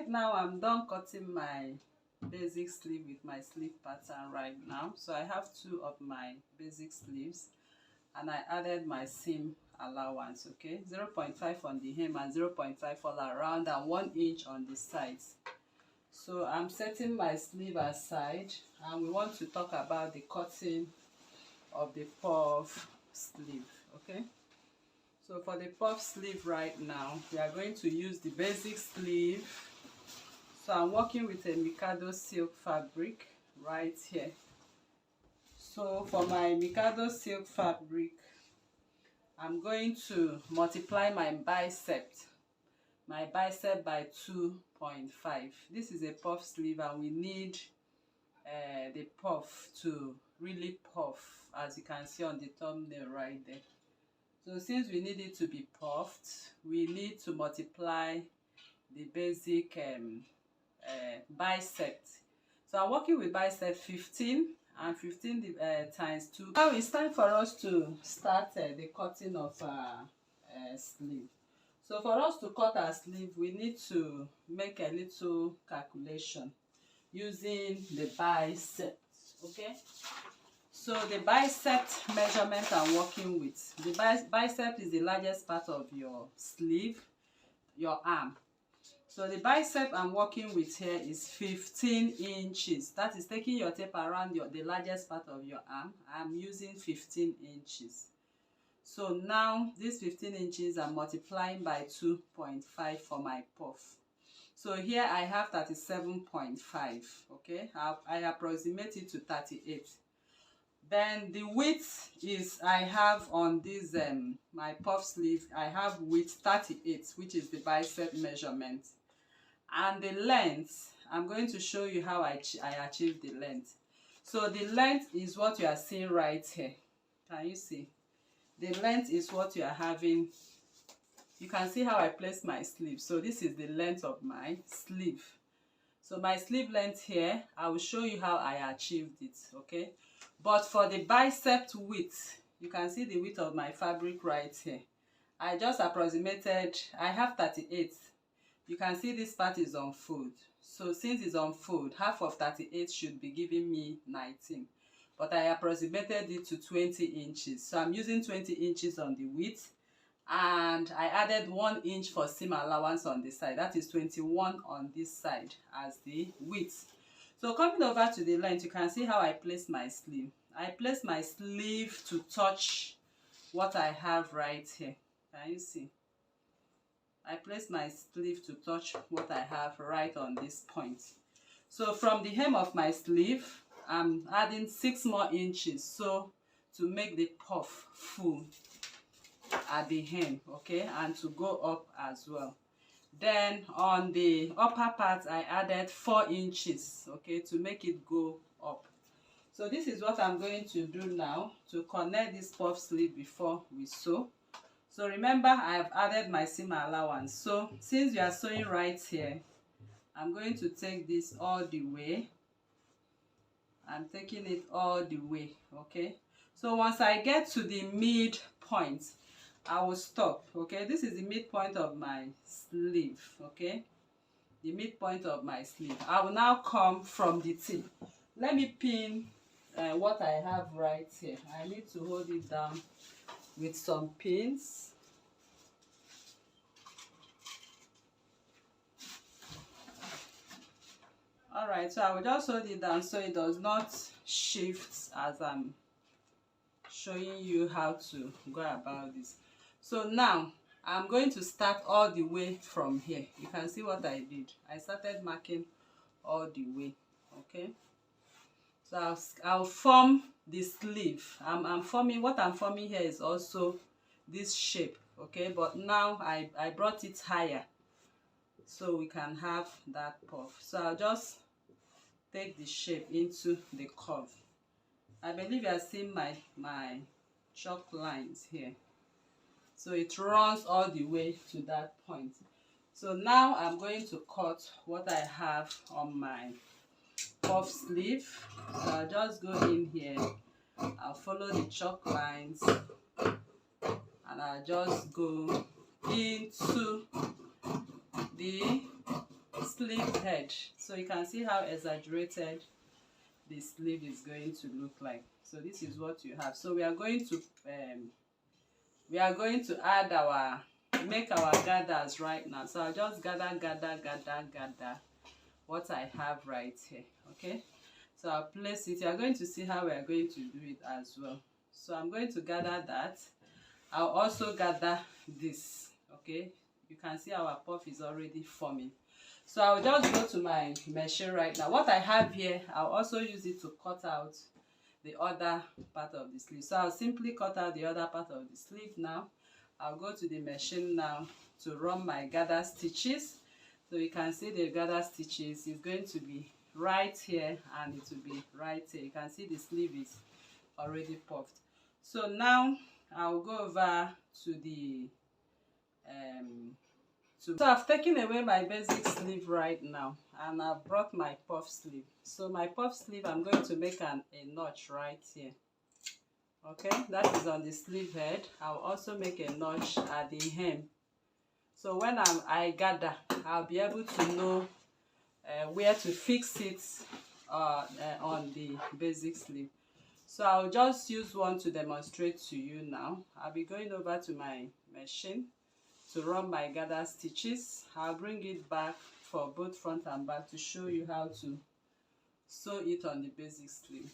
right now I'm done cutting my basic sleeve with my sleeve pattern right now. So I have 2 of my basic sleeves and I added my seam allowance, okay, 0.5 on the hem and 0.5 all around and 1 inch on the sides. So I'm setting my sleeve aside and we want to talk about the cutting of the puff sleeve, okay. So for the puff sleeve right now, we are going to use the basic sleeve. So I'm working with a Mikado silk fabric right here. So for my Mikado silk fabric, I'm going to multiply my bicep by 2.5. This is a puff sleeve and we need the puff to really puff, as you can see on the thumbnail right there. So since we need it to be puffed, we need to multiply the basic bicep. So I'm working with bicep 15 and 15 times 2. Now it's time for us to start the cutting of our sleeve. So for us to cut our sleeve, we need to make a little calculation using the bicep, okay. So the bicep measurement I'm working with, the bicep is the largest part of your sleeve, your arm. So the bicep I'm working with here is 15 inches. That is taking your tape around the largest part of your arm. I'm using 15 inches. So now this 15 inches I'm multiplying by 2.5 for my puff. So here I have 37.5, okay. I approximate it to 38. Then the width is, I have on this my puff sleeve, I have width 38, which is the bicep measurement. And the length, I'm going to show you how I achieve the length. So the length is what you are seeing right here. Can you see? The length is what you are having. You can see how I place my sleeve. So this is the length of my sleeve. So my sleeve length here, I will show you how I achieved it, okay. But for the bicep width, you can see the width of my fabric right here. I just approximated, I have 38. You can see this part is on fold. So since it's on fold, half of 38 should be giving me 19. But I approximated it to 20 inches. So I'm using 20 inches on the width. And I added 1 inch for seam allowance on the side. That is 21 on this side as the width. So coming over to the length, you can see how I place my sleeve. I place my sleeve to touch what I have right here. Can you see? I place my sleeve to touch what I have right on this point. So from the hem of my sleeve, I'm adding 6 more inches, so to make the puff full at the hem, okay, and to go up as well. Then on the upper part, I added 4 inches, okay, to make it go up. So this is what I'm going to do now to connect this puff sleeve before we sew. So remember, I have added my seam allowance. So since you are sewing right here, I'm going to take this all the way. I'm taking it all the way, okay. So once I get to the midpoint, I will stop, okay. This is the midpoint of my sleeve, okay. The midpoint of my sleeve. I will now come from the tip. Let me pin what I have right here. I need to hold it down with some pins. Alright, so I will just hold it down so it does not shift as I'm showing you how to go about this. So now I'm going to start all the way from here. You can see what I did. I started marking all the way, okay. So I'll form the sleeve. I'm forming, what I'm forming here is also this shape, okay, but now I brought it higher so we can have that puff. So I'll just take the shape into the curve. I believe you are seeing my chalk lines here. So it runs all the way to that point. So now I'm going to cut what I have on my puff sleeve. So I'll just go in here. I'll follow the chalk lines and I'll just go into the sleeve head. So you can see how exaggerated the sleeve is going to look like. So this is what you have. So we are going to add our, make our gathers right now. So I'll just gather what I have right here. Okay, so I'll place it. You are going to see how we are going to do it as well. So I'm going to gather that. I'll also gather this. Okay, you can see our puff is already forming. So I'll just go to my machine right now. What I have here, I'll also use it to cut out the other part of the sleeve. So I'll simply cut out the other part of the sleeve now. I'll go to the machine now to run my gather stitches. So you can see the gather stitches is going to be right here and it will be right here. You can see the sleeve is already puffed. So now I'll go over to the so I've taken away my basic sleeve right now and I've brought my puff sleeve. So my puff sleeve, I'm going to make a notch right here. Okay, that is on the sleeve head. I'll also make a notch at the hem. So when I gather, I'll be able to know where to fix it on the basic sleeve. So I'll just use one to demonstrate to you now. I'll be going over to my machine to run my gather stitches. I'll bring it back for both front and back to show you how to sew it on the basic sleeve.